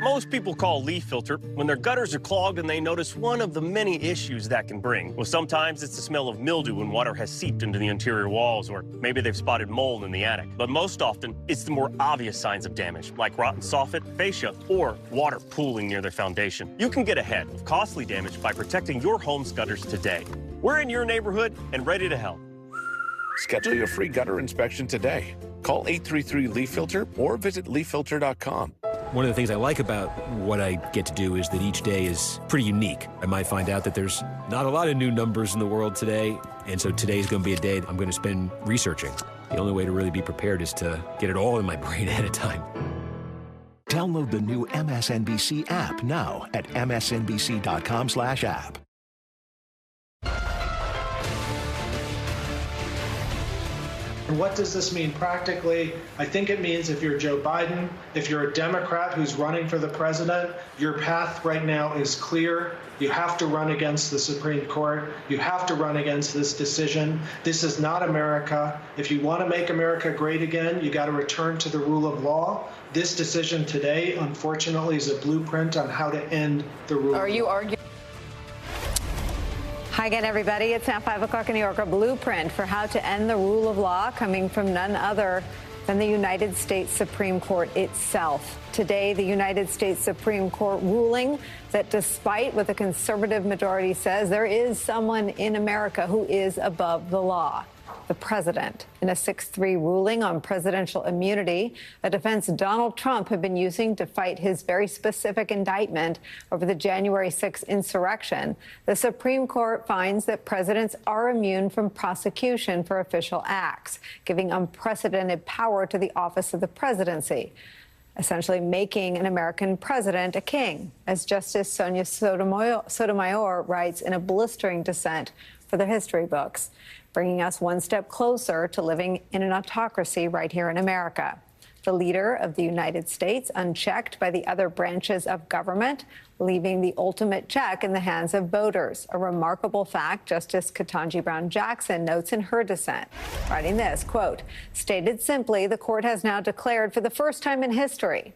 S25: Most people call leaf filter when their gutters are clogged and they notice one of the many issues that can bring. Well, sometimes it's the smell of mildew when water has seeped into the interior walls, or maybe they've spotted mold in the attic. But most often, it's the more obvious signs of damage, like rotten soffit, fascia, or water pooling near their foundation. You can get ahead of costly damage by protecting your home's gutters today. We're in your neighborhood and ready to help.
S26: Schedule your free gutter inspection today. Call 833-LEAF-FILTER or visit leaffilter.com.
S28: One of the things I like about what I get to do is that each day is pretty unique. I might find out that there's not a lot of new numbers in the world today, and so today's going to be a day I'm going to spend researching. The only way to really be prepared is to get it all in my brain ahead of time.
S3: Download the new MSNBC app now at msnbc.com/app.
S29: And what does this mean practically? I think it means if you're Joe Biden, if you're a Democrat who's running for the president, your path right now is clear. You have to run against the Supreme Court. You have to run against this decision. This is not America. If you want to make America great again, you got to return to the rule of law. This decision today, unfortunately, is a blueprint on how to end the rule of law.
S1: Are you arguing? Hi again, everybody. It's now 5 o'clock in New York. A blueprint for how to end the rule of law coming from none other than the United States Supreme Court itself. Today, the United States Supreme Court ruling that despite what the conservative majority says, there is someone in America who is above the law. The president, in a 6-3 ruling on presidential immunity, a defense Donald Trump had been using to fight his very specific indictment over the January 6th insurrection. The Supreme Court finds that presidents are immune from prosecution for official acts, giving unprecedented power to the office of the presidency, essentially making an American president a king, as Justice Sonia Sotomayor writes in a blistering dissent for the history books, bringing us one step closer to living in an autocracy right here in America. The leader of the United States, unchecked by the other branches of government, leaving the ultimate check in the hands of voters. A remarkable fact, Justice Ketanji Brown Jackson notes in her dissent, writing this, quote, stated simply, the court has now declared for the first time in history